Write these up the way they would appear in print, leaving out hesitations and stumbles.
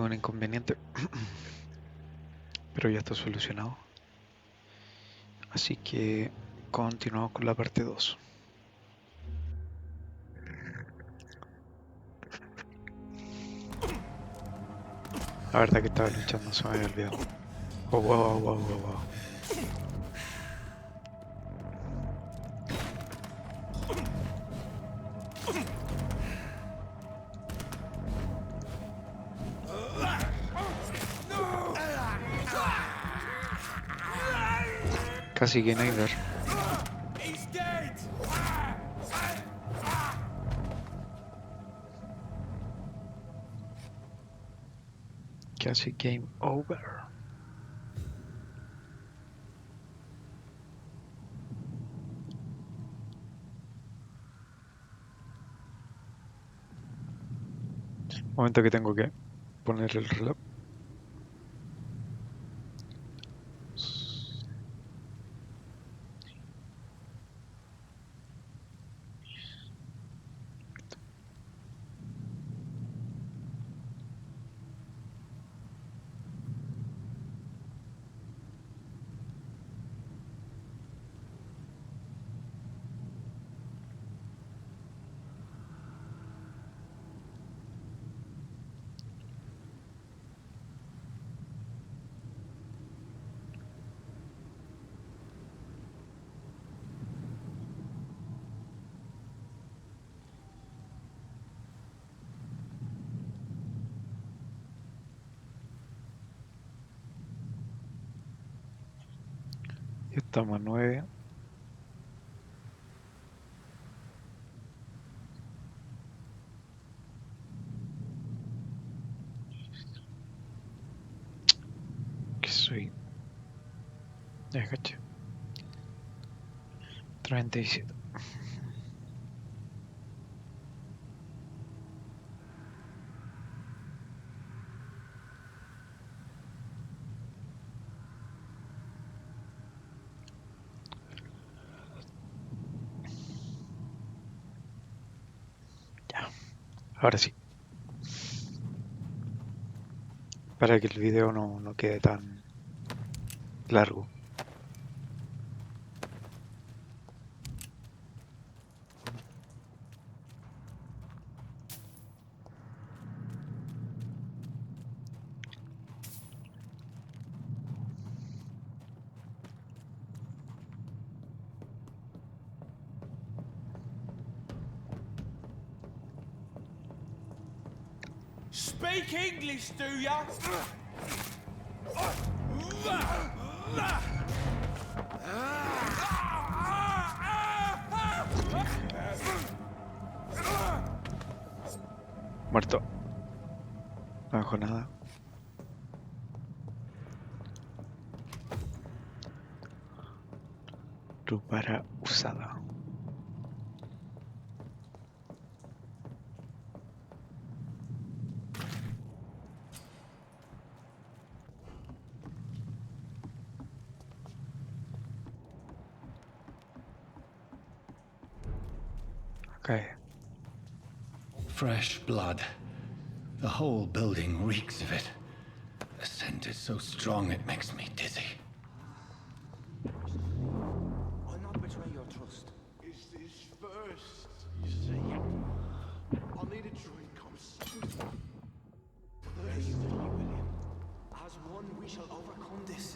un inconveniente, pero ya está solucionado. Así que continuamos con la parte 2. La verdad que estaba luchando, se me había olvidado. Oh, wow, wow, wow, wow. Casi que Neighbor. Casi game over. Momento que tengo que poner el reloj. Ya estamos a 9. Que soy. Ya caché. 37. Ya. Ahora sí. Para que el video no quede tan largo. Speak English, do ya? Muerto. No dejo nada. Rupara usada. Okay. Fresh blood. The whole building reeks of it. The scent is so strong it makes me dizzy. I'll not betray your trust. Is this first, you see? I'll need a drink, I'm sorry. Pray you, William. As one, we shall overcome this.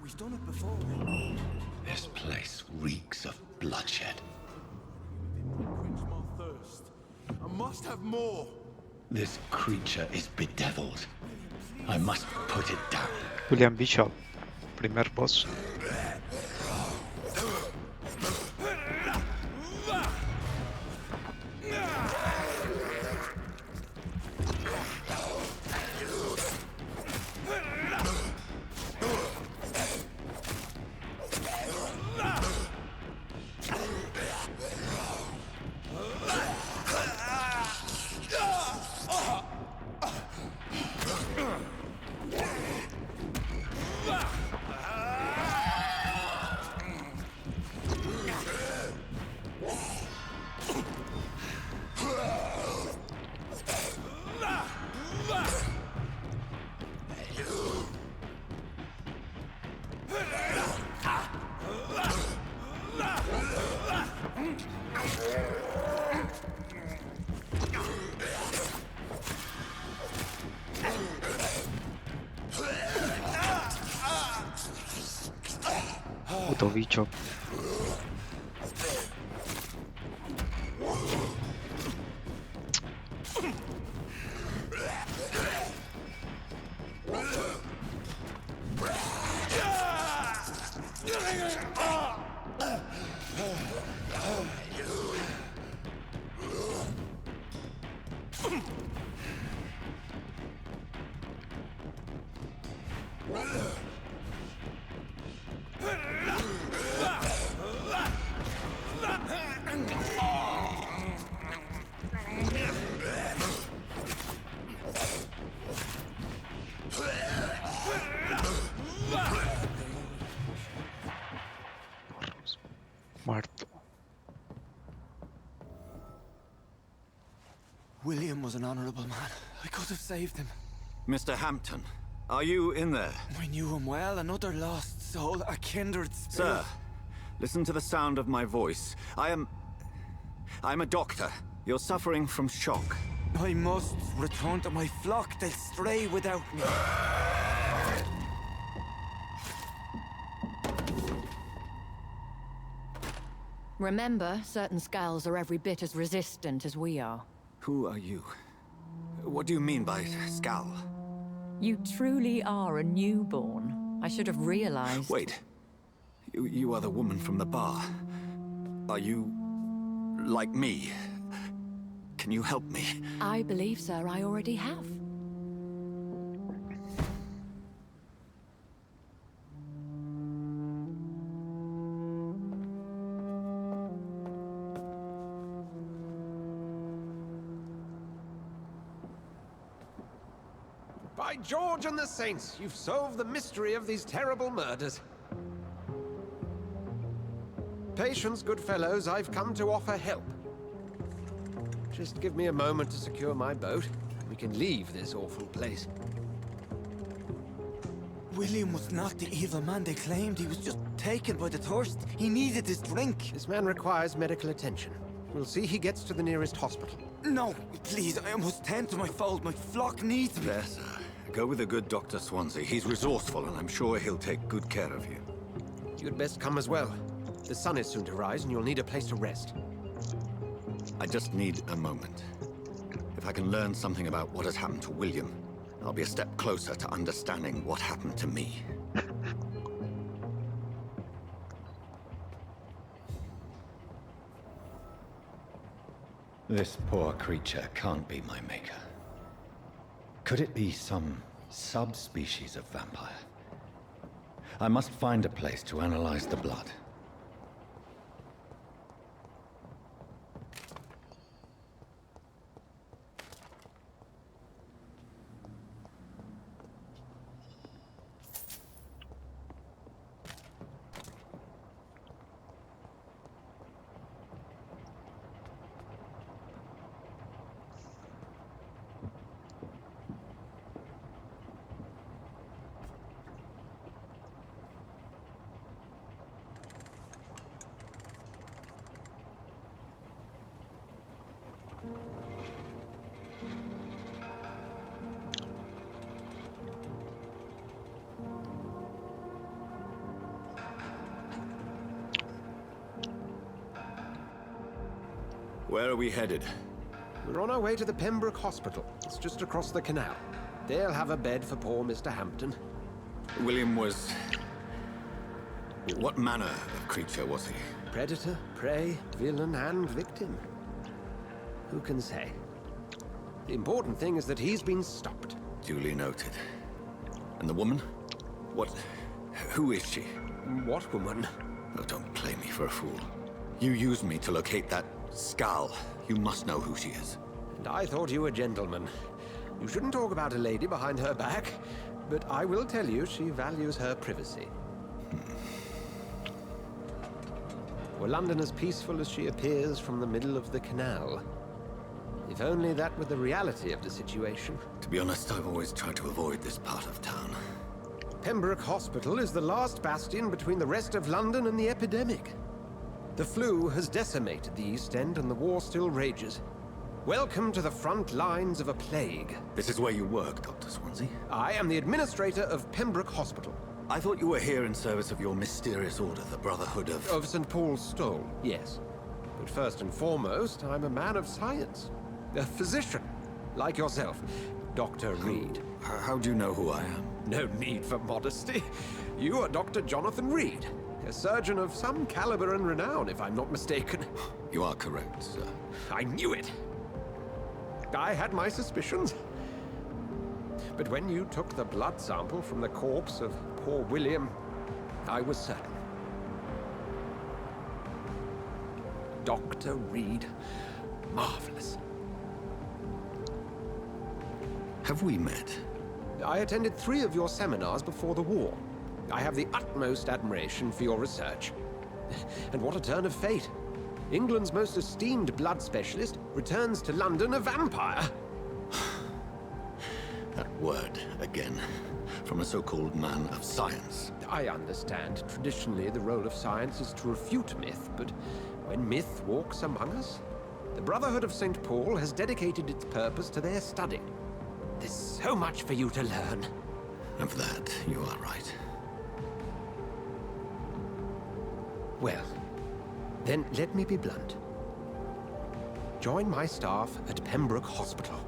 We've done it before. This place reeks of bloodshed. Quench my thirst. I must have more. This creature is bedeviled. I must put it down. William Bishop. Primer boss. Maldito bicho. Muerto. William was an honorable man. I could have saved him. Mr. Hampton, are you in there? I knew him well, another lost soul, a kindred spirit. Sir, listen to the sound of my voice. I'm a doctor. You're suffering from shock. I must return to my flock. They'll stray without me. Remember, certain skulls are every bit as resistant as we are. Who are you? What do you mean by Skal? You truly are a newborn. I should have realized. Wait. You are the woman from the bar. Are you... like me? Can you help me? I believe, sir, I already have. By George and the Saints, you've solved the mystery of these terrible murders. Patience, good fellows, I've come to offer help. Just give me a moment to secure my boat. We can leave this awful place. William was not the evil man they claimed. He was just taken by the thirst. He needed his drink. This man requires medical attention. We'll see he gets to the nearest hospital. No, please, I must tend to my fold. My flock needs me. There, sir. Go with the good Dr. Swansea. He's resourceful, and I'm sure he'll take good care of you. You'd best come as well. The sun is soon to rise, and you'll need a place to rest. I just need a moment. If I can learn something about what has happened to William, I'll be a step closer to understanding what happened to me. This poor creature can't be my maker. Could it be some subspecies of vampire? I must find a place to analyze the blood. Where are we headed? We're on our way to the Pembroke Hospital. It's just across the canal. They'll have a bed for poor Mr. Hampton. William was... what manner of creature was he? Predator, prey, villain, and victim. Who can say? The important thing is that he's been stopped. Duly noted. And the woman? What... who is she? What woman? Oh, don't play me for a fool. You used me to locate that Skal. You must know who she is. And I thought you a gentleman. You shouldn't talk about a lady behind her back, but I will tell you she values her privacy. Were London as peaceful as she appears from the middle of the canal? If only that were the reality of the situation. To be honest, I've always tried to avoid this part of town. Pembroke Hospital is the last bastion between the rest of London and the epidemic. The flu has decimated the East End and the war still rages. Welcome to the front lines of a plague. This is where you work, Dr. Swansea? I am the administrator of Pembroke Hospital. I thought you were here in service of your mysterious order, the Brotherhood of... Of St. Paul's Stole, yes. But first and foremost, I'm a man of science. A physician, like yourself, Dr. Reed. How do you know who I am? No need for modesty. You are Dr. Jonathan Reed, a surgeon of some caliber and renown, if I'm not mistaken. You are correct, sir. I knew it! I had my suspicions. But when you took the blood sample from the corpse of poor William, I was certain. Dr. Reed. Marvelous. Have we met? I attended 3 of your seminars before the war. I have the utmost admiration for your research. And what a turn of fate. England's most esteemed blood specialist returns to London a vampire. That word, again. From a so-called man of science. I understand. Traditionally, the role of science is to refute myth, but when myth walks among us, the Brotherhood of St. Paul has dedicated its purpose to their study. There's so much for you to learn. Of that, you are right. Well, then let me be blunt. Join my staff at Pembroke Hospital.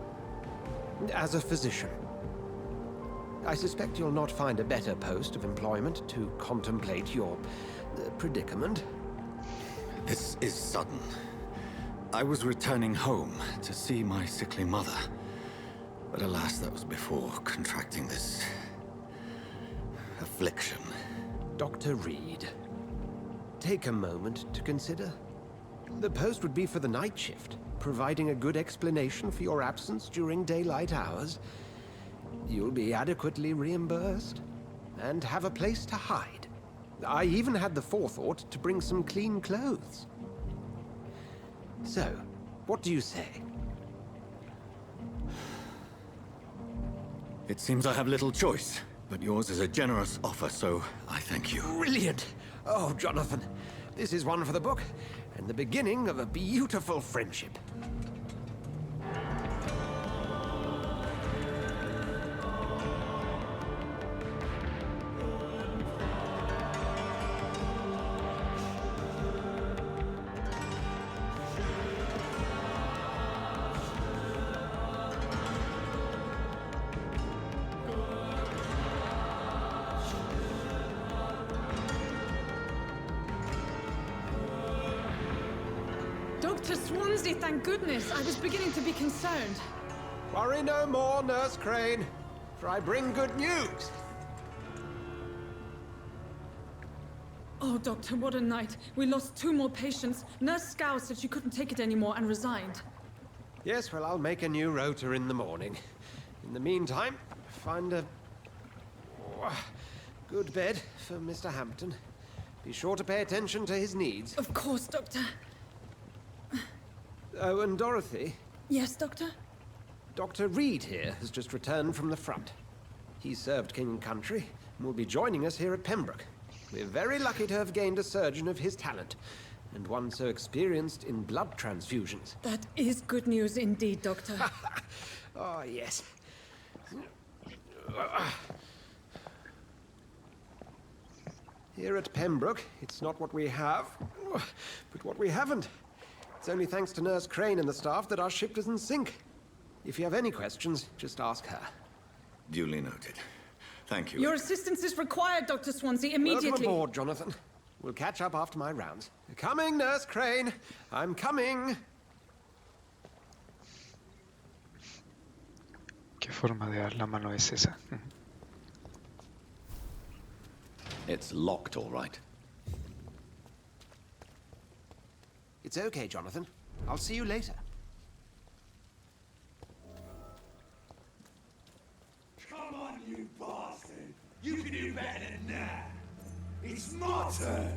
As a physician. I suspect you'll not find a better post of employment to contemplate your predicament. This is sudden. I was returning home to see my sickly mother. But alas, that was before contracting this... affliction. Dr. Reed, take a moment to consider. The post would be for the night shift, providing a good explanation for your absence during daylight hours. You'll be adequately reimbursed, and have a place to hide. I even had the forethought to bring some clean clothes. So, what do you say? It seems I have little choice, but yours is a generous offer, so I thank you. Brilliant! Oh, Jonathan, this is one for the book, and the beginning of a beautiful friendship. Dr. Swansea, thank goodness. I was beginning to be concerned. Worry no more, Nurse Crane, for I bring good news. Oh, Doctor, what a night. We lost 2 more patients. Nurse Scow said she couldn't take it anymore and resigned. Yes, well, I'll make a new rota in the morning. In the meantime, find a good bed for Mr. Hampton. Be sure to pay attention to his needs. Of course, Doctor. Oh, and Dorothy, Yes, Doctor? Dr. Reed here has just returned from the front. He served King and Country and will be joining us here at Pembroke. We're very lucky to have gained a surgeon of his talent, and one so experienced in blood transfusions. That is good news indeed, Doctor. Oh, yes. Here at Pembroke, it's not what we have, but what we haven't. It's only thanks to Nurse Crane and the staff that our ship doesn't sink. If you have any questions, just ask her. Duly noted. Thank you. Your assistance is required, Dr. Swansea, immediately. Welcome aboard, Jonathan. We'll catch up after my rounds. Coming, Nurse Crane. I'm coming. ¿Qué forma de dar la mano es esa? It's locked, all right. It's okay, Jonathan. I'll see you later. Come on, you bastard! You can do better than that! It's my turn!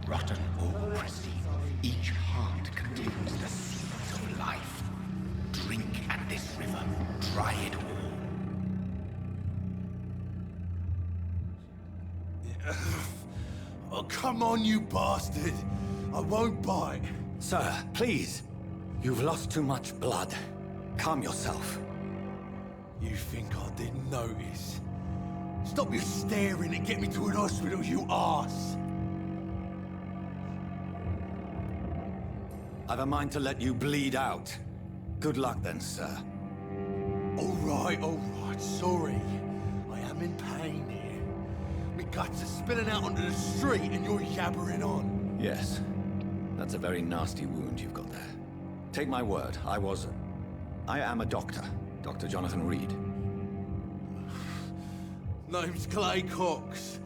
Rotten or pristine, each heart contains the seeds of life. Drink at this river, dry it all. Oh, come on, you bastard! I won't bite! Sir, please. You've lost too much blood. Calm yourself. You think I didn't notice? Stop your staring and get me to an hospital, you arse! I've a mind to let you bleed out. Good luck then, sir. All right, sorry. I am in pain here. My guts are spilling out onto the street and you're yabbering on. Yes. That's a very nasty wound you've got there. Take my word, I am a doctor. Dr. Jonathan Reed. Name's Clay Cox.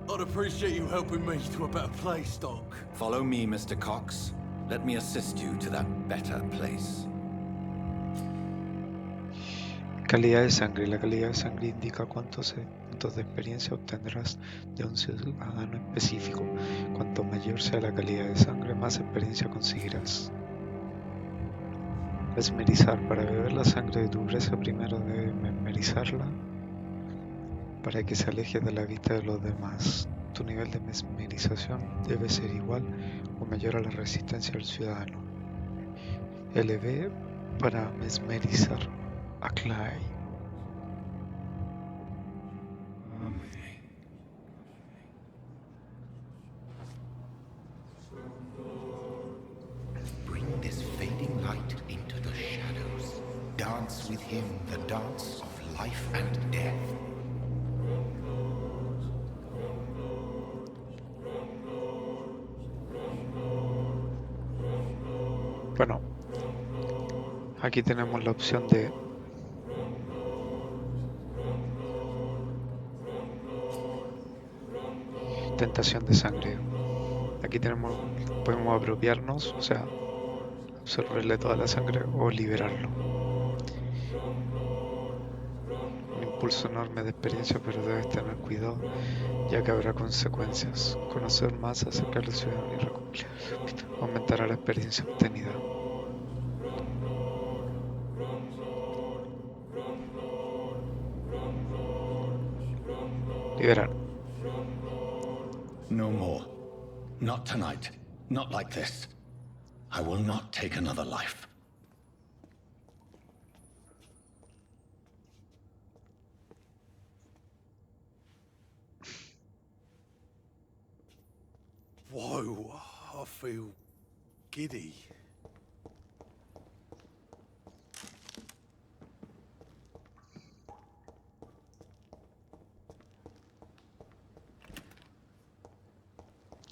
I'd appreciate you helping me to a better place, Doc. Follow me, Mr. Cox. Let me assist you to that better place. Calidad de sangre. La calidad de sangre indica cuántos puntos de experiencia obtendrás de un ciudadano específico. Cuanto mayor sea la calidad de sangre, más experiencia conseguirás. Mesmerizar. Para beber la sangre de tu presa, primero debes mesmerizarla para que se aleje de la vista de los demás. Tu nivel de mesmerización debe ser igual o mayor a la resistencia del ciudadano. LB para mesmerizar a Clay. Bring this fading light into the shadows. Dance with him the dance of life and death. Bueno, aquí tenemos la opción de tentación de sangre. Aquí podemos apropiarnos, o sea, absorberle toda la sangre o liberarlo. Un impulso enorme de experiencia, pero debes tener cuidado, ya que habrá consecuencias. Conocer más acerca de la ciudad y recopilar aumentará la experiencia obtenida. Liberar. No more. Not tonight. Not like this. I will not take another life. Whoa, I feel giddy.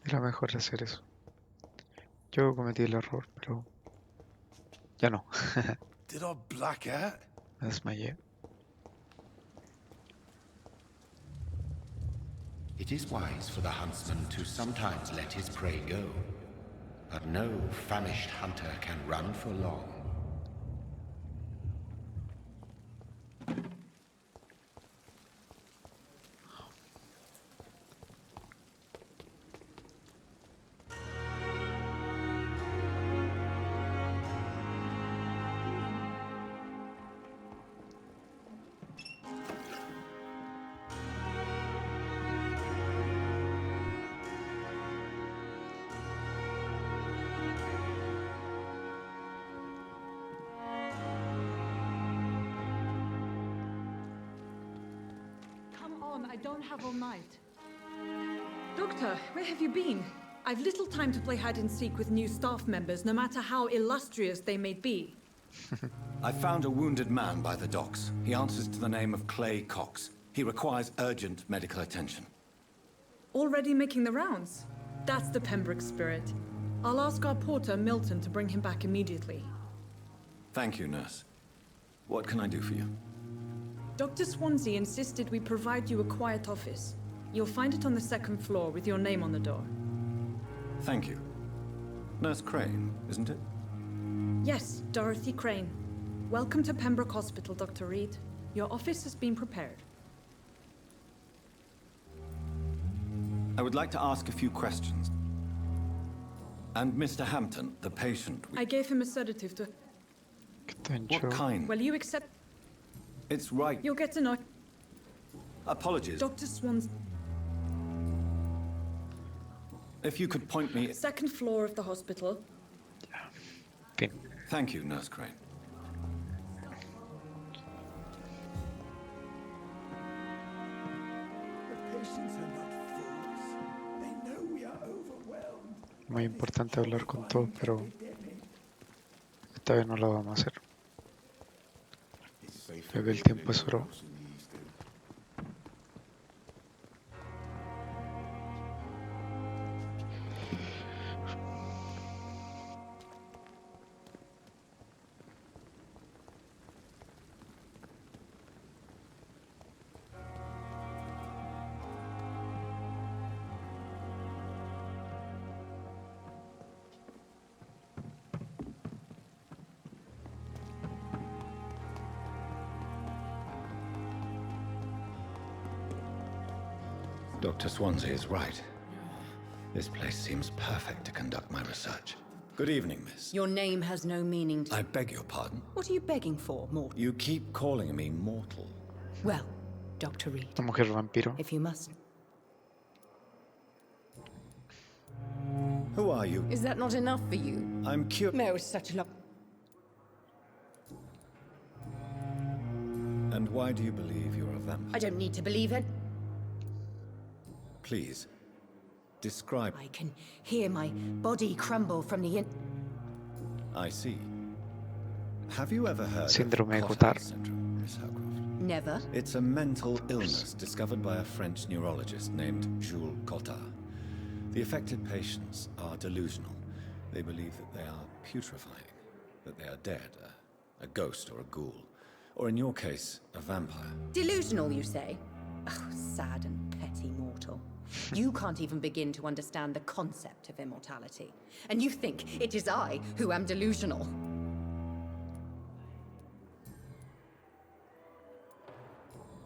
Era mejor hacer eso. Yo cometí el error, pero ya no. Did I black out? Me desmayé. It is wise for the huntsman to sometimes let his prey go, but no famished hunter can run for long. I don't have all night. Doctor, where have you been? I've little time to play hide and seek with new staff members, no matter how illustrious they may be. I found a wounded man by the docks. He answers to the name of Clay Cox. He requires urgent medical attention. Already making the rounds? That's the Pembroke spirit. I'll ask our porter, Milton, to bring him back immediately. Thank you, nurse. What can I do for you? Dr. Swansea insisted we provide you a quiet office. You'll find it on the second floor with your name on the door. Thank you. Nurse Crane, isn't it? Yes, Dorothy Crane. Welcome to Pembroke Hospital, Dr. Reed. Your office has been prepared. I would like to ask a few questions. And Mr. Hampton, the patient... I gave him a sedative to... What kind? Well, you accept... It's right. You'll get to know... Apologies. Dr. Swans... If you could point me... Second floor of the hospital. Thank you, Nurse Crane. muy importante hablar con todos, pero esta vez no lo vamos a hacer. Ya que el tiempo es oro. Dr. Swansea is right. This place seems perfect to conduct my research. Good evening, miss. Your name has no meaning to... I beg your pardon? What are you begging for, mortal? You keep calling me mortal. Well, Dr. Reed, La mujer vampiro. if you must. Who are you? Is that not enough for you? I'm curious. No, it's such a lot. And why do you believe you're a vampire? I don't need to believe it. Please, describe... I can hear my body crumble from the I see. Have you ever heard Síndrome de of Cotard. Cotard syndrome, Miss Howcroft? Never. It's a mental illness discovered by a French neurologist named Jules Cotard. The affected patients are delusional. They believe that they are putrefying, that they are dead, a ghost or a ghoul. Or in your case, a vampire. Delusional, you say? Oh, sad and petty mortal. You can't even begin to understand the concept of immortality. And you think it is I who am delusional.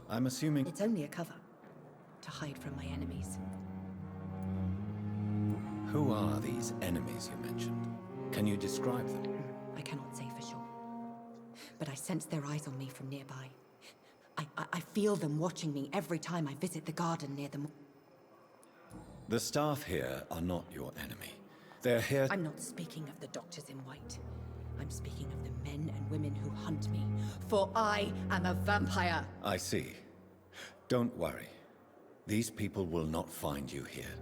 I'm assuming... It's only a cover to hide from my enemies. Who are these enemies you mentioned? Can you describe them? I cannot say for sure. But I sense their eyes on me from nearby. I feel them watching me every time I visit the garden near them. The staff here are not your enemy. They're here... I'm not speaking of the doctors in white. I'm speaking of the men and women who hunt me. For I am a vampire. I see. Don't worry. These people will not find you here.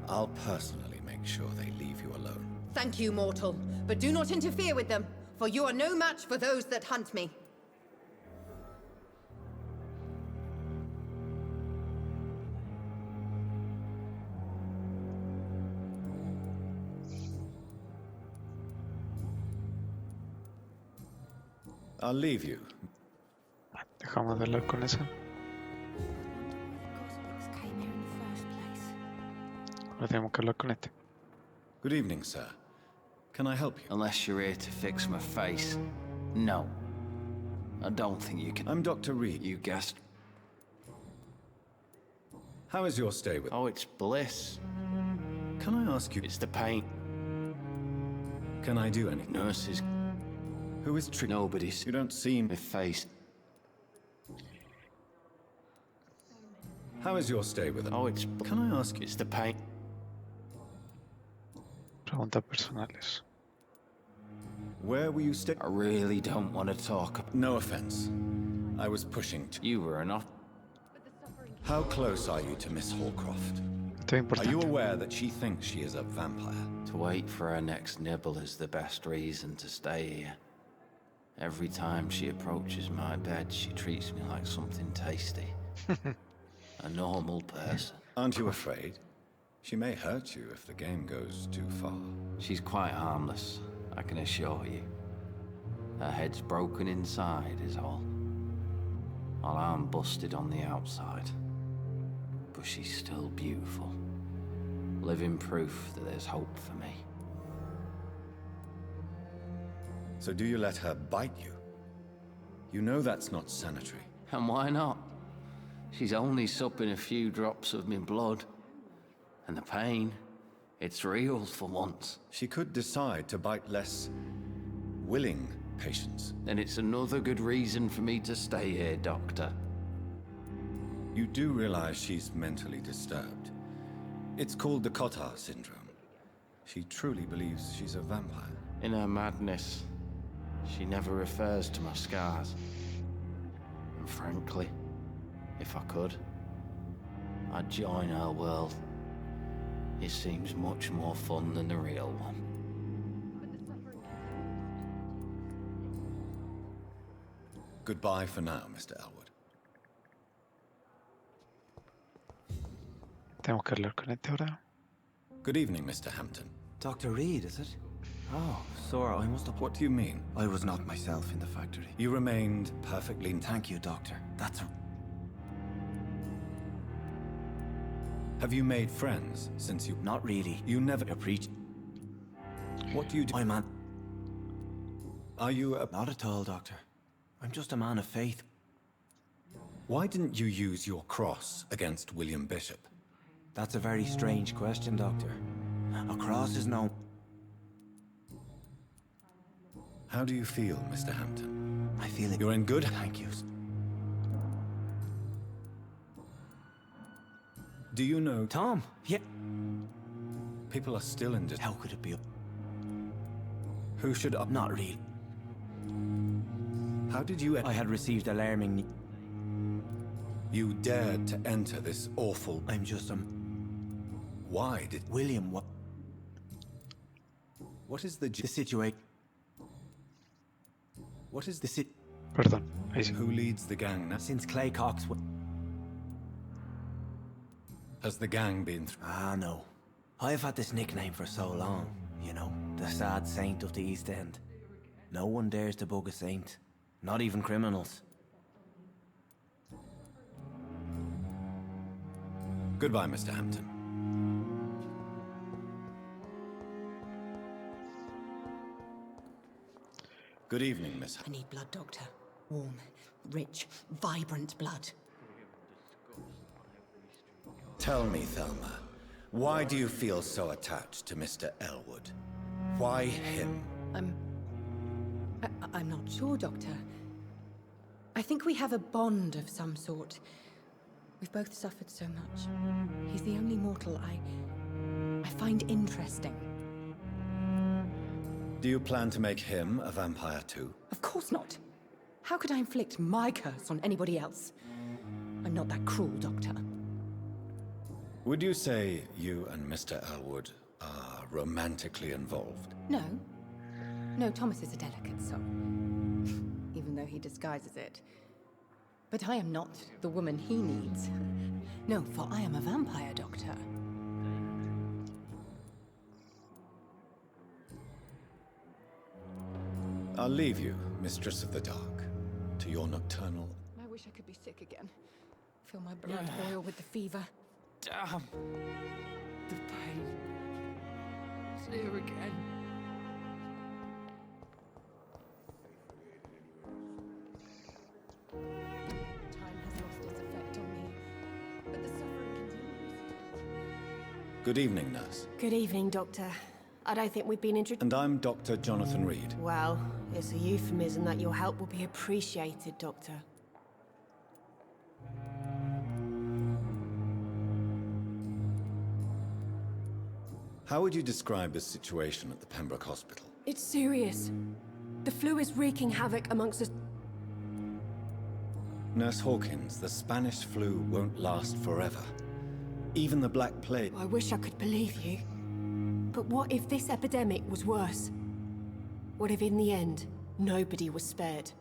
I'll personally make sure they leave you alone. Thank you, mortal. But do not interfere with them, for you are no match for those that hunt me. I'll leave you. Dejamos de hablar con esa. Ahora tenemos que hablar con este. Good evening, sir. Can I help you? Unless you're here to fix my face. No. I don't think you can. I'm Dr. Reed. You guessed. How is your stay with... Oh, it's bliss. Can I ask you... It's the pain. Can I do anything? Nurses. Who is treating... Nobody's. You don't seem... My face. How is your stay with them? Oh, it's... Can I ask you... It's the pain. Preguntas personales. Where were you stay... I really don't want to talk. No offense. I was pushing to... You were enough. How close are you to Miss Hallcroft? Esto es Are you importante. aware that she thinks she is a vampire? To wait for her next nibble is the best reason to stay here. Every time she approaches my bed, she treats me like something tasty. A normal person. Aren't you afraid? She may hurt you if the game goes too far. She's quite harmless, I can assure you. Her head's broken inside is all. While I'm busted on the outside. But she's still beautiful. Living proof that there's hope for me. So do you let her bite you? You know that's not sanitary. And why not? She's only supping a few drops of me blood. And the pain, it's real for once. She could decide to bite less willing patients. Then it's another good reason for me to stay here, Doctor. You do realize she's mentally disturbed. It's called the Cotard syndrome. She truly believes she's a vampire. In her madness, she never refers to my scars. And frankly, if I could, I'd join her world. It seems much more fun than the real one. Goodbye for now, Mr. Elwood. Tenemos que hablar con este ahora. Good evening, Mr. Hampton. Dr. Reed, is it? Oh, Sora, I must have... What do you mean? I was not myself in the factory. You remained perfectly... Thank you, Doctor. That's a... Have you made friends since you... Not really. You never... preach. What do you do? I'm an... Are you a... Not at all, Doctor. I'm just a man of faith. Why didn't you use your cross against William Bishop? That's a very strange question, Doctor. A cross is no... How do you feel, Mr. Hampton? I feel it... You're in good... Thank you. Do you know... Tom? Yeah. People are still in... How could it be... Who should... Not really. How did you... I had received alarming... You dared to enter this awful... I'm just Why did... William, what... What is the... The situation... What is the... Perdón, ahí sí. Who leads the gang now? Since Clay Cox... Has the gang been through... Ah, no. I've had this nickname for so long, you know, the sad saint of the East End. No one dares to bug a saint, not even criminals. Goodbye, Mr. Hampton. Good evening, Miss... I need blood, Doctor. Warm, rich, vibrant blood. Tell me, Thelma, why do you feel so attached to Mr. Elwood? Why him? I'm not sure, Doctor. I think we have a bond of some sort. We've both suffered so much. He's the only mortal I find interesting. Do you plan to make him a vampire too? Of course not. How could I inflict my curse on anybody else? I'm not that cruel, Doctor. Would you say you and Mr. Elwood are romantically involved? No. No, Thomas is a delicate soul. Even though he disguises it. But I am not the woman he needs. No, for I am a vampire, Doctor. I'll leave you, Mistress of the Dark, to your nocturnal... I wish I could be sick again. Feel my blood boil with the fever. Damn. The pain. It's here again. Time has lost its effect on me. But the suffering continues. Good evening, nurse. Good evening, Doctor. I don't think we've been introduced. And I'm Dr. Jonathan Reed. Well, it's a euphemism that your help will be appreciated, Doctor. How would you describe the situation at the Pembroke Hospital? It's serious. The flu is wreaking havoc amongst us. Nurse Hawkins, the Spanish flu won't last forever. Even the Black Plague... I wish I could believe you. But what if this epidemic was worse? What if in the end, nobody was spared?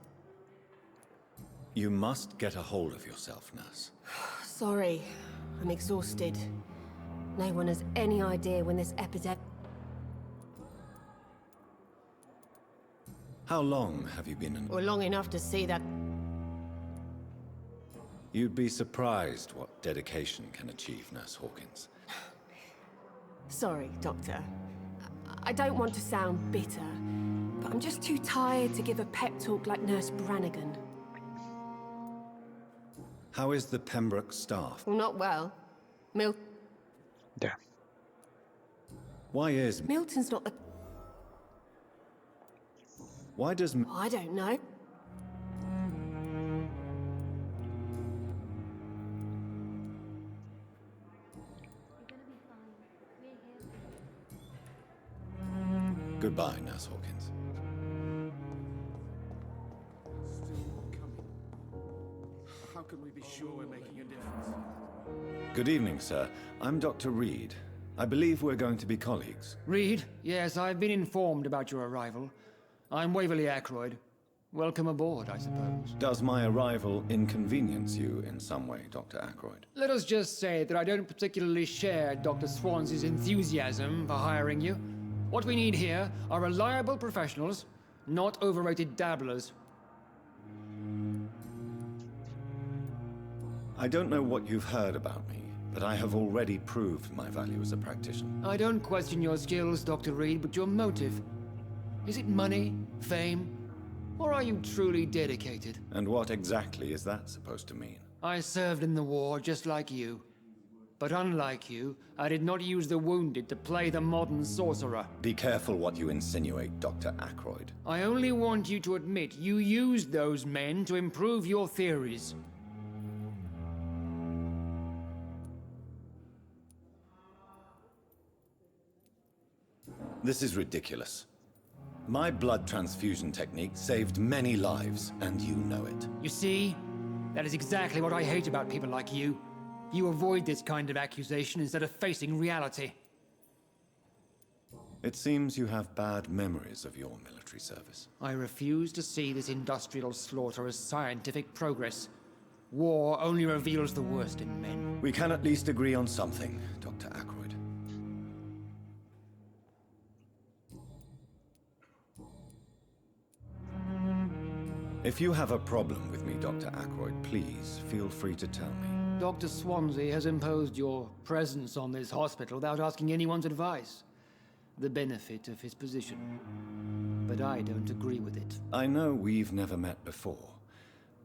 You must get a hold of yourself, nurse. Sorry, I'm exhausted. No one has any idea when this epidemic... How long have you been in... Or long enough to see that... You'd be surprised what dedication can achieve, Nurse Hawkins. Sorry, Doctor. I don't want to sound bitter, but I'm just too tired to give a pep talk like Nurse Brannigan. How is the Pembroke staff? Well, not well. Yeah. Why is... Milton's not the... Why does... I don't know. Goodbye, Nurse Hawkins. How can we be sure we're making a difference? Good evening, sir. I'm Dr. Reed. I believe we're going to be colleagues. Reed, yes, I've been informed about your arrival. I'm Waverly Ackroyd. Welcome aboard, I suppose. Does my arrival inconvenience you in some way, Dr. Ackroyd? Let us just say that I don't particularly share Dr. Swansea's enthusiasm for hiring you. What we need here are reliable professionals, not overrated dabblers. I don't know what you've heard about me, but I have already proved my value as a practitioner. I don't question your skills, Dr. Reed, but your motive. Is it money, fame, or are you truly dedicated? And what exactly is that supposed to mean? I served in the war just like you. But unlike you, I did not use the wounded to play the modern sorcerer. Be careful what you insinuate, Dr. Ackroyd. I only want you to admit you used those men to improve your theories. This is ridiculous. My blood transfusion technique saved many lives, and you know it. You see? That is exactly what I hate about people like you. You avoid this kind of accusation instead of facing reality. It seems you have bad memories of your military service. I refuse to see this industrial slaughter as scientific progress. War only reveals the worst in men. We can at least agree on something, Dr. Ackroyd. If you have a problem with me, Dr. Ackroyd, please feel free to tell me. Dr. Swansea has imposed your presence on this hospital without asking anyone's advice. The benefit of his position. But I don't agree with it. I know we've never met before,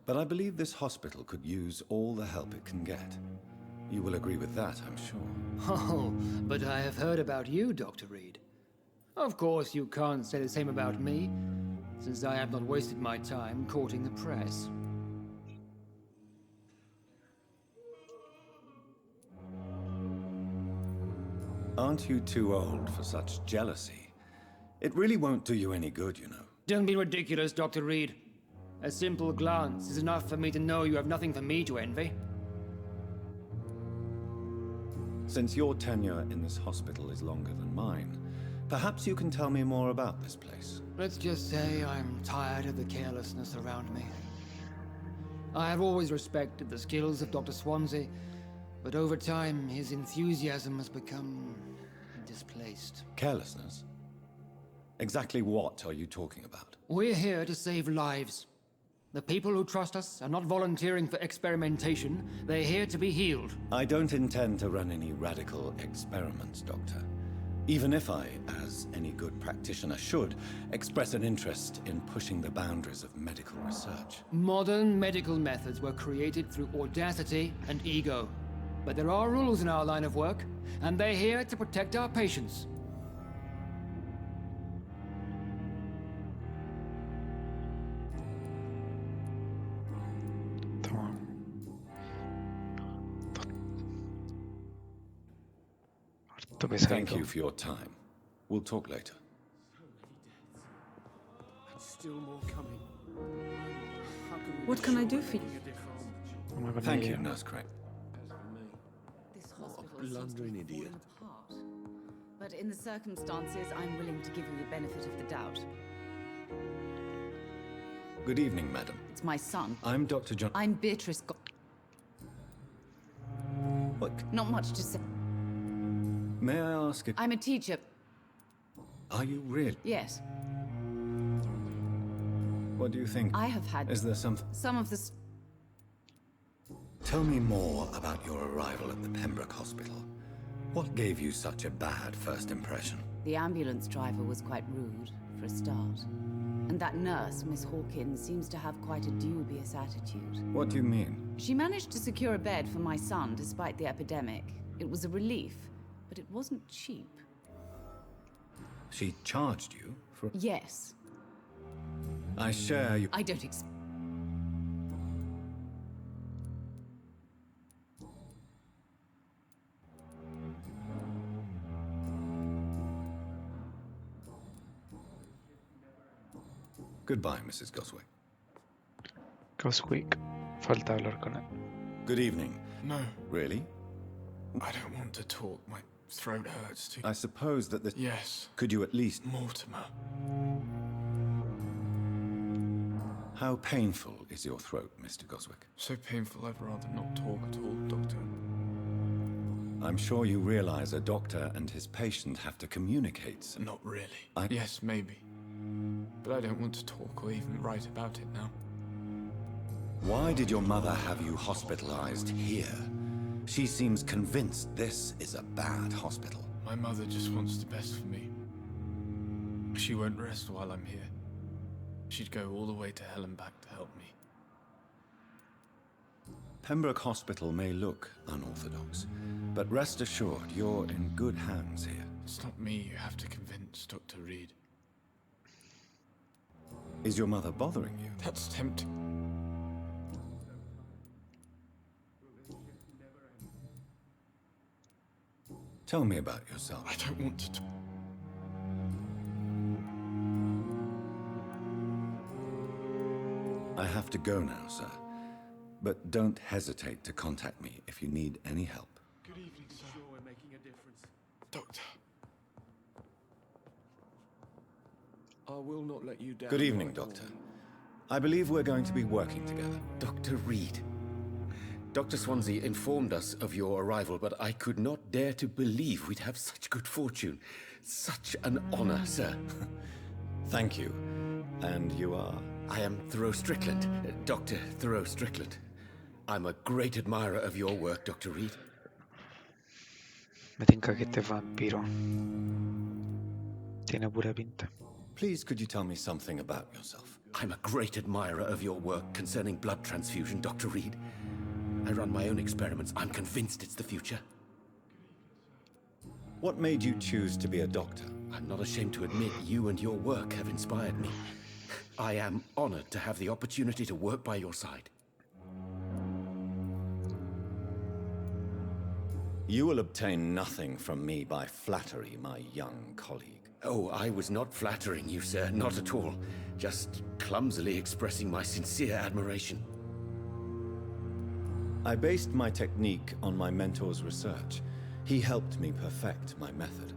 but I believe this hospital could use all the help it can get. You will agree with that, I'm sure. Oh, but I have heard about you, Dr. Reed. Of course, you can't say the same about me, since I have not wasted my time courting the press. Aren't you too old for such jealousy? It really won't do you any good, you know. Don't be ridiculous, Dr. Reed. A simple glance is enough for me to know you have nothing for me to envy. Since your tenure in this hospital is longer than mine, perhaps you can tell me more about this place. Let's just say I'm tired of the carelessness around me. I have always respected the skills of Dr. Swansea, but over time his enthusiasm has become displaced. Carelessness? Exactly what are you talking about? We're here to save lives. The people who trust us are not volunteering for experimentation. They're here to be healed. I don't intend to run any radical experiments, Doctor. Even if I, as any good practitioner should, express an interest in pushing the boundaries of medical research. Modern medical methods were created through audacity and ego. But there are rules in our line of work, and they're here to protect our patients. Thank you for your time. We'll talk later. Still more coming. What can I do for you? Thank you, Nurse Craig. This hospital blundering idiot. apart. But in the circumstances, I'm willing to give you the benefit of the doubt. Good evening, madam. It's my son. I'm Dr. John. I'm Beatrice What? Not much to say. May I ask it? I'm a teacher. Are you really? Yes. What do you think? I have had... Is there something? Some of the... Tell me more about your arrival at the Pembroke Hospital. What gave you such a bad first impression? The ambulance driver was quite rude, for a start. And that nurse, Miss Hawkins, seems to have quite a dubious attitude. What do you mean? She managed to secure a bed for my son despite the epidemic. It was a relief, but it wasn't cheap. She charged you for... Yes. I share you... I don't expect... Goodbye, Mrs. Goswick. Goswick. Falta hablar con él. Good evening. No. Really? I don't want to talk. Throat hurts too. I suppose that the... Yes. Could you at least... Mortimer. How painful is your throat, Mr. Goswick? So painful I'd rather not talk at all, Doctor. I'm sure you realize a doctor and his patient have to communicate. Not really. Yes, maybe. But I don't want to talk or even write about it now. Why did your mother have you hospitalized here? She seems convinced this is a bad hospital. My mother just wants the best for me. She won't rest while I'm here. She'd go all the way to hell and back to help me. Pembroke Hospital may look unorthodox, but rest assured you're in good hands here. It's not me you have to convince, Dr. Reed. Is your mother bothering you? That's tempting. Tell me about yourself. I don't want to talk. I have to go now, sir. But don't hesitate to contact me if you need any help. Good evening, sir. Sure we're making a difference. Doctor. I will not let you down. Good evening, Doctor. I believe we're going to be working together. Dr. Reed. Dr. Swansea informed us of your arrival, but I could not dare to believe we'd have such good fortune. Such an honor, sir. Thank you. And you are? I am Thoreau Strickland, Dr. Thoreau Strickland. I'm a great admirer of your work, Dr. Reed. Me tinca que este es vampiro. Tiene pura pinta. Please, could you tell me something about yourself? I'm a great admirer of your work concerning blood transfusion, Dr. Reed. I run my own experiments. I'm convinced it's the future. What made you choose to be a doctor? I'm not ashamed to admit you and your work have inspired me. I am honored to have the opportunity to work by your side. You will obtain nothing from me by flattery, my young colleague. Oh, I was not flattering you, sir. Not at all. Just clumsily expressing my sincere admiration. I based my technique on my mentor's research. He helped me perfect my method.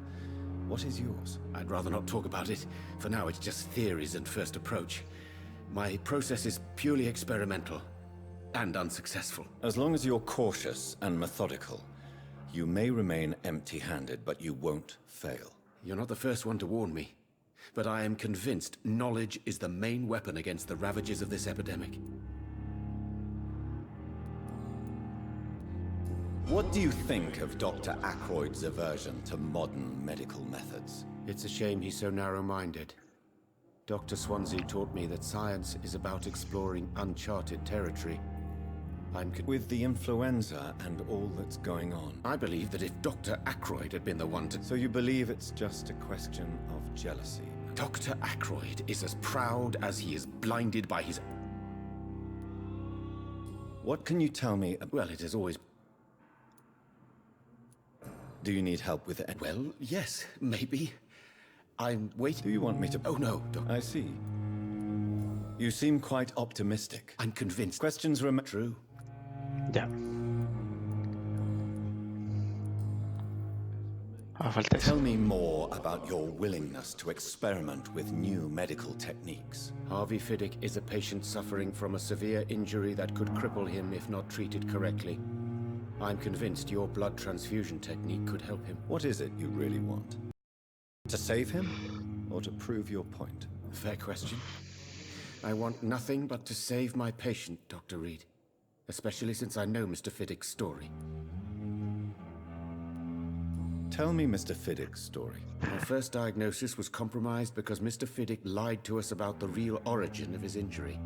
What is yours? I'd rather not talk about it. For now, it's just theories and first approach. My process is purely experimental and unsuccessful. As long as you're cautious and methodical, you may remain empty-handed, but you won't fail. You're not the first one to warn me, but I am convinced knowledge is the main weapon against the ravages of this epidemic. What do you think of Dr. Ackroyd's aversion to modern medical methods? It's a shame he's so narrow-minded. Dr. Swansea taught me that science is about exploring uncharted territory. With the influenza and all that's going on. I believe that if Dr. Ackroyd had been the one to... So you believe it's just a question of jealousy? Dr. Ackroyd is as proud as he is blinded by his... What can you tell me? Well, it has always... Do you need help with it? Well, yes, maybe. I'm waiting... Do you want me to... Oh, no, Doctor. I see. You seem quite optimistic. I'm convinced. Questions remain... True. Ya. Falta eso. Tell me more about your willingness to experiment with new medical techniques. Harvey Fiddick is a patient suffering from a severe injury that could cripple him if not treated correctly. I'm convinced your blood transfusion technique could help him. What is it you really want? To save him, or to prove your point? Fair question. I want nothing but to save my patient, Dr. Reed. Especially since I know Mr. Fiddick's story. Tell me Mr. Fiddick's story. My first diagnosis was compromised because Mr. Fiddick lied to us about the real origin of his injury.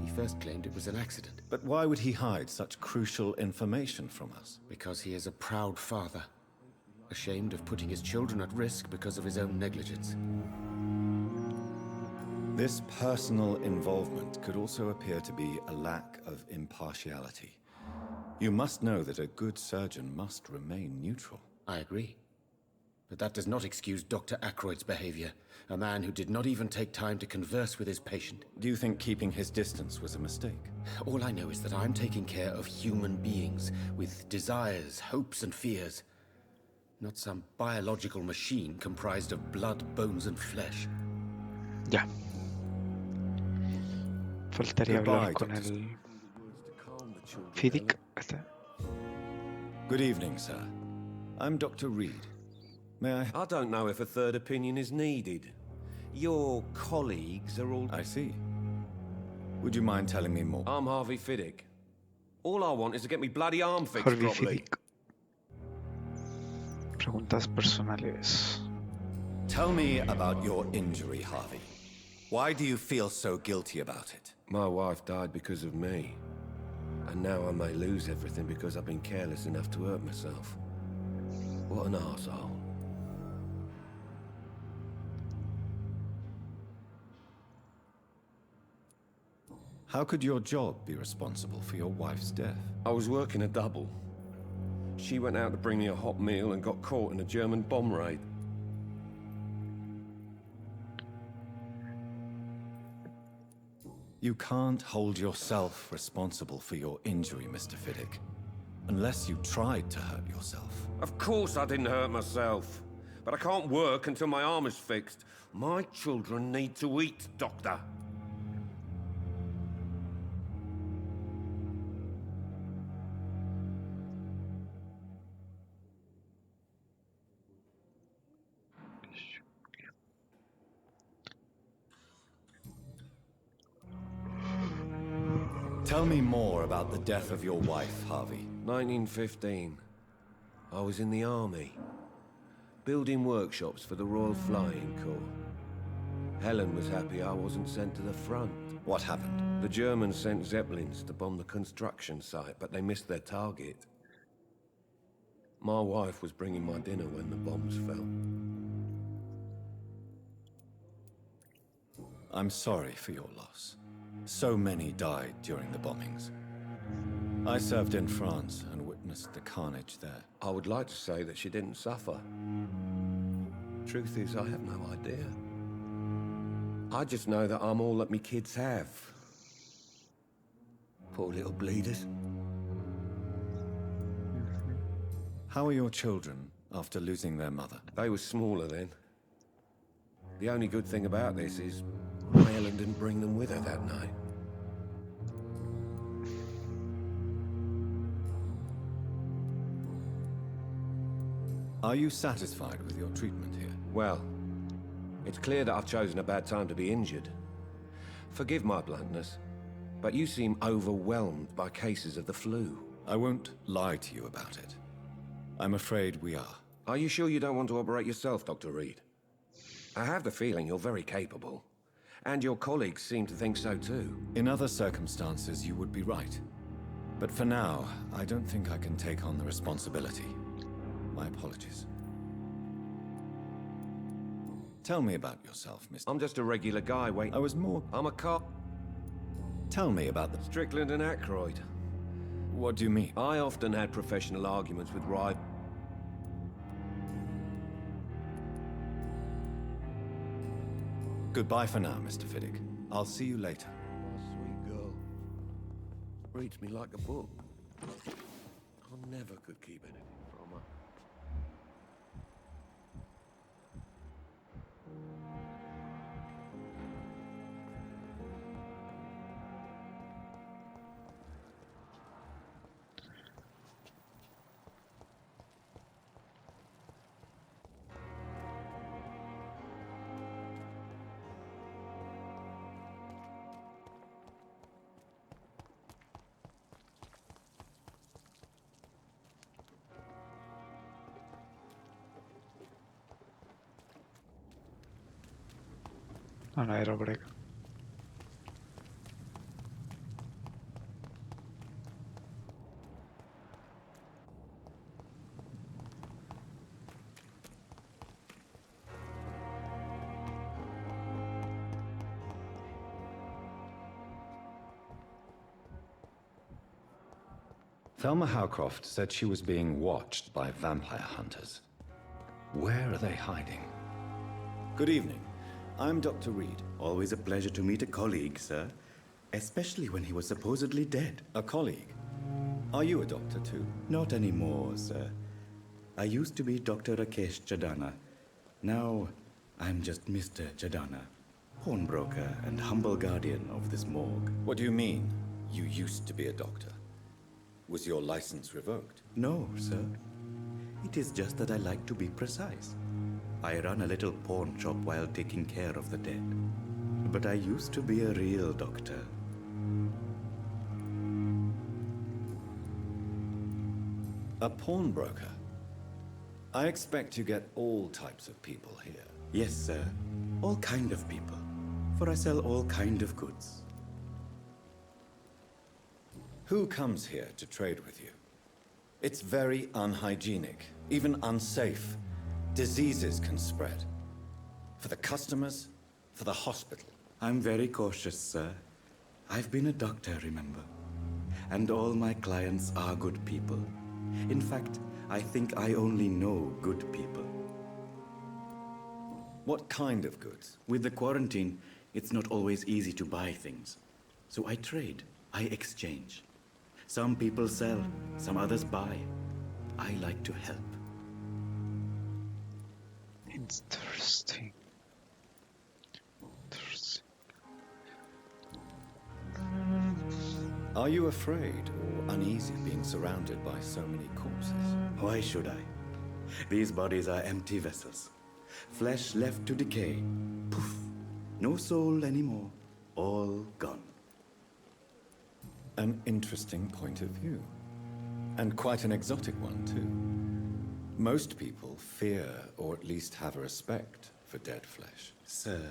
He first claimed it was an accident. But why would he hide such crucial information from us? Because he is a proud father, ashamed of putting his children at risk because of his own negligence. This personal involvement could also appear to be a lack of impartiality. You must know that a good surgeon must remain neutral. I agree. But that does not excuse Dr. Ackroyd's behavior, a man who did not even take time to converse with his patient. Do you think keeping his distance was a mistake? All I know is that I'm taking care of human beings with desires, hopes, and fears. Not some biological machine comprised of blood, bones, and flesh. Ya. Faltaría hablar con el Fidik. Good evening, sir. I'm Dr. Reed. May I don't know if a third opinion is needed. Your colleagues are all... I see. Would you mind telling me more? I'm Harvey Fiddick. All I want is to get me bloody arm fixed Harvey properly. Fidik. Preguntas personales. Tell me about your injury, Harvey. Why do you feel so guilty about it? My wife died because of me. And now I may lose everything because I've been careless enough to hurt myself. What an arsehole. How could your job be responsible for your wife's death? I was working a double. She went out to bring me a hot meal and got caught in a German bomb raid. You can't hold yourself responsible for your injury, Mr. Fiddick. Unless you tried to hurt yourself. Of course I didn't hurt myself. But I can't work until my arm is fixed. My children need to eat, Doctor. Tell me more about the death of your wife, Harvey. 1915. I was in the army. Building workshops for the Royal Flying Corps. Helen was happy I wasn't sent to the front. What happened? The Germans sent Zeppelins to bomb the construction site, but they missed their target. My wife was bringing my dinner when the bombs fell. I'm sorry for your loss. So many died during the bombings. I served in France and witnessed the carnage there. I would like to say that she didn't suffer. Truth is, I have no idea. I just know that I'm all that me kids have. Poor little bleeders. How are your children after losing their mother? They were smaller then. The only good thing about this is Helen didn't bring them with her that night. Are you satisfied with your treatment here? Well, it's clear that I've chosen a bad time to be injured. Forgive my bluntness, but you seem overwhelmed by cases of the flu. I won't lie to you about it. I'm afraid we are. Are you sure you don't want to operate yourself, Dr. Reed? I have the feeling you're very capable. And your colleagues seem to think so too. In other circumstances, you would be right. But for now, I don't think I can take on the responsibility. My apologies. Tell me about yourself, Mr. I'm just a regular guy, wait. I was more... I'm a cop. Tell me about the... Strickland and Aykroyd. What do you mean? I often had professional arguments with rivals. Goodbye for now, Mr. Fiddick. I'll see you later. My sweet girl. Reads me like a book. I never could keep anything from her. No, no era por acá. Thelma Howcroft said she was being watched by vampire hunters. Where are they hiding? Good evening. I'm Dr. Reed. Always a pleasure to meet a colleague, sir. Especially when he was supposedly dead. A colleague? Are you a doctor too? Not anymore, sir. I used to be Dr. Rakesh Chadana. Now, I'm just Mr. Chadana, pawnbroker and humble guardian of this morgue. What do you mean, you used to be a doctor? Was your license revoked? No, sir. It is just that I like to be precise. I run a little pawn shop while taking care of the dead. But I used to be a real doctor. A pawnbroker? I expect you get all types of people here. Yes, sir. All kind of people. For I sell all kind of goods. Who comes here to trade with you? It's very unhygienic, even unsafe. Diseases can spread. For the customers, for the hospital. I'm very cautious, sir. I've been a doctor, remember? And all my clients are good people. In fact, I think I only know good people. What kind of goods? With the quarantine, it's not always easy to buy things. So I trade, I exchange. Some people sell, some others buy. I like to help. Interesting. Are you afraid or uneasy being surrounded by so many corpses? Why should I? These bodies are empty vessels. Flesh left to decay. Poof. No soul anymore. All gone. An interesting point of view. And quite an exotic one, too. Most people fear, or at least have a respect, for dead flesh. Sir,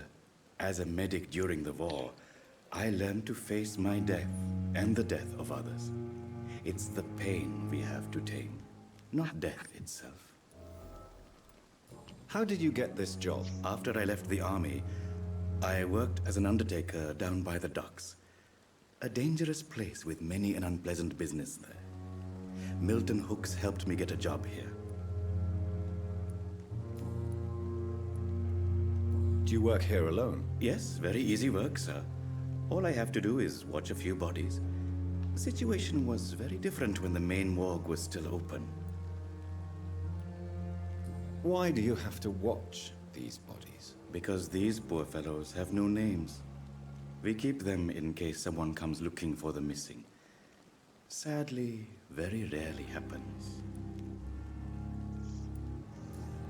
as a medic during the war, I learned to face my death and the death of others. It's the pain we have to tame, not death itself. How did you get this job? After I left the army, I worked as an undertaker down by the docks. A dangerous place with many an unpleasant business there. Milton Hooks helped me get a job here. Do you work here alone? Yes, very easy work, sir. All I have to do is watch a few bodies. The situation was very different when the main morgue was still open. Why do you have to watch these bodies? Because these poor fellows have no names. We keep them in case someone comes looking for the missing. Sadly, very rarely happens.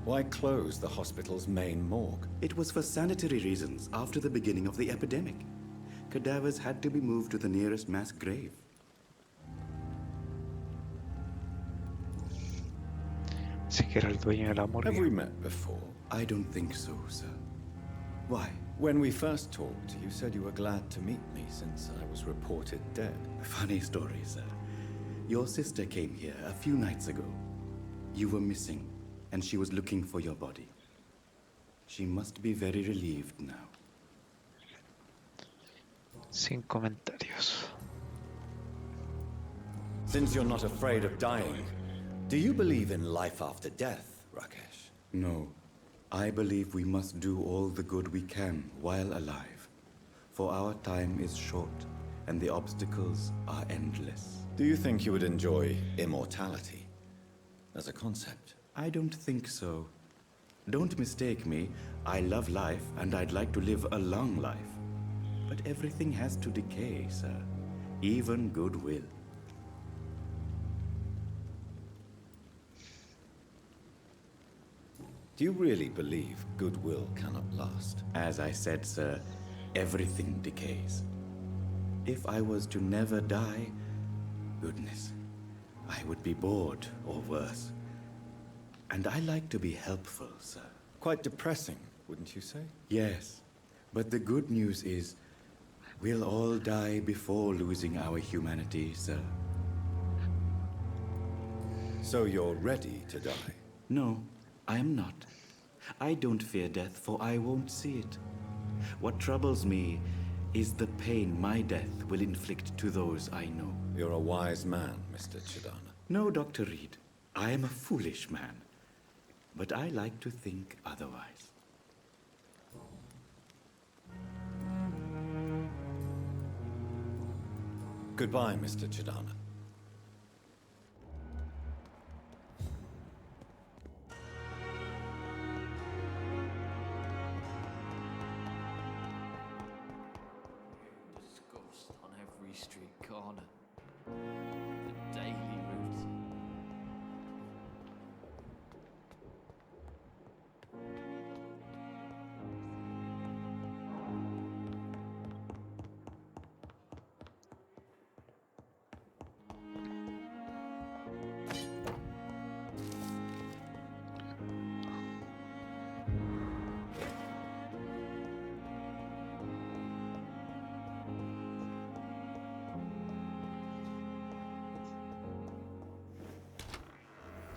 Why close the hospital's main morgue? It was for sanitary reasons after the beginning of the epidemic. Cadavers had to be moved to the nearest mass grave. Sí que era el dueño de la morgue. Have we met before? I don't think so, sir. Why? When we first talked, you said you were glad to meet me since I was reported dead. Funny story, sir. Your sister came here a few nights ago. You were missing, and she was looking for your body. She must be very relieved now. Sin comentarios. Since you're not afraid of dying, do you believe in life after death, Rakesh? No. I believe we must do all the good we can while alive. For our time is short, and the obstacles are endless. Do you think you would enjoy immortality as a concept? I don't think so. Don't mistake me. I love life, and I'd like to live a long life. But everything has to decay, sir. Even goodwill. Do you really believe goodwill cannot last? As I said, sir, everything decays. If I was to never die, goodness, I would be bored or worse. And I like to be helpful, sir. Quite depressing, wouldn't you say? Yes, but the good news is, we'll all die before losing our humanity, sir. So you're ready to die? No, I am not. I don't fear death, for I won't see it. What troubles me is the pain my death will inflict to those I know. You're a wise man, Mr. Chidana. No, Dr. Reed. I am a foolish man. But I like to think otherwise. Goodbye, Mr. Chidana. every street corner. The daily route.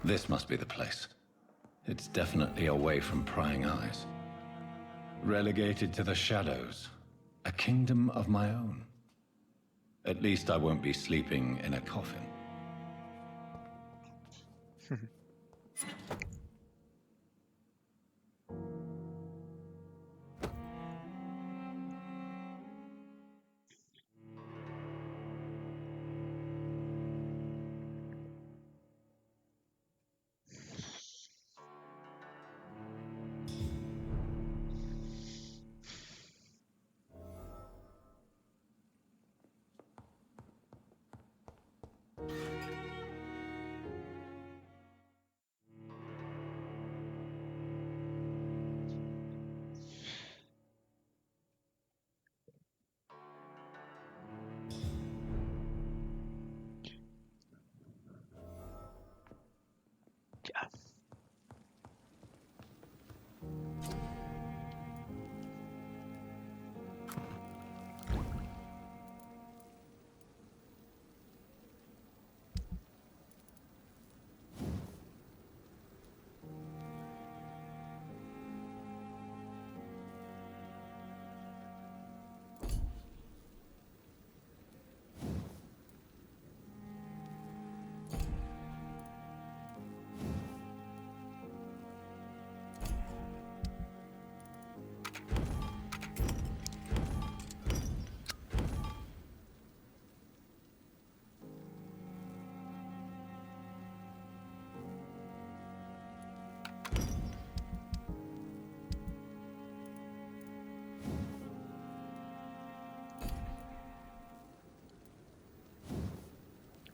This must be the place. It's definitely away from prying eyes. Relegated to the shadows. A kingdom of my own. At least I won't be sleeping in a coffin.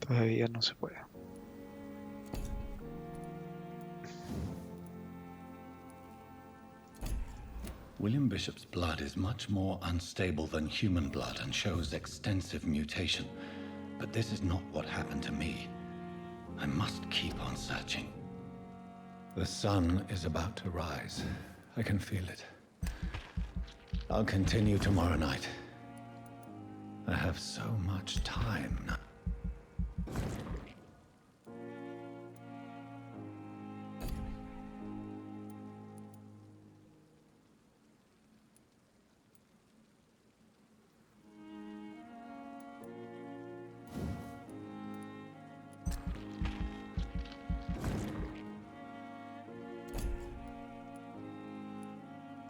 Todavía no se puede. William Bishop's blood is much more unstable than human blood and shows extensive mutation. But this is not what happened to me. I must keep on searching. The sun is about to rise. I can feel it. I'll continue tomorrow night. I have so much time now.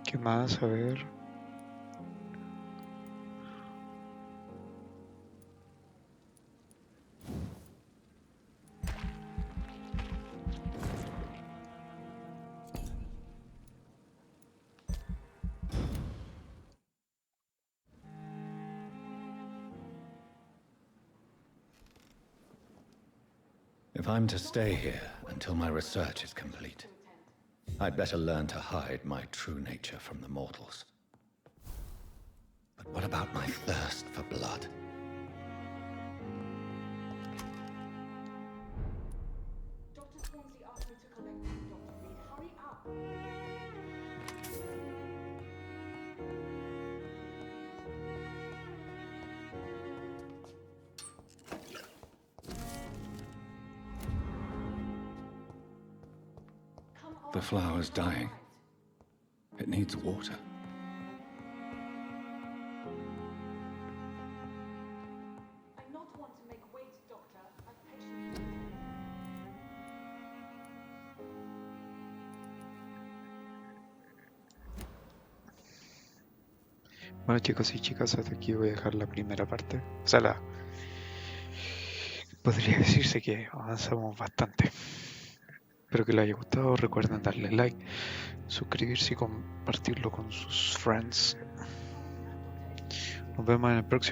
¿Qué más? A ver. If I'm to stay here until my research is complete, I'd better learn to hide my true nature from the mortals. But what about my thirst for blood? Dr. Swansea asked me to collect you, Dr. Reed. Hurry up! The flower's dying. It needs water. I'm not one to make wait, Doctor. I'm patient. Bueno, chicos y chicas, hasta aquí voy a dejar la primera parte. O sea, podría decirse que avanzamos bastante. Espero que les haya gustado. Recuerden darle like, suscribirse y compartirlo con sus friends. Nos vemos en el próximo.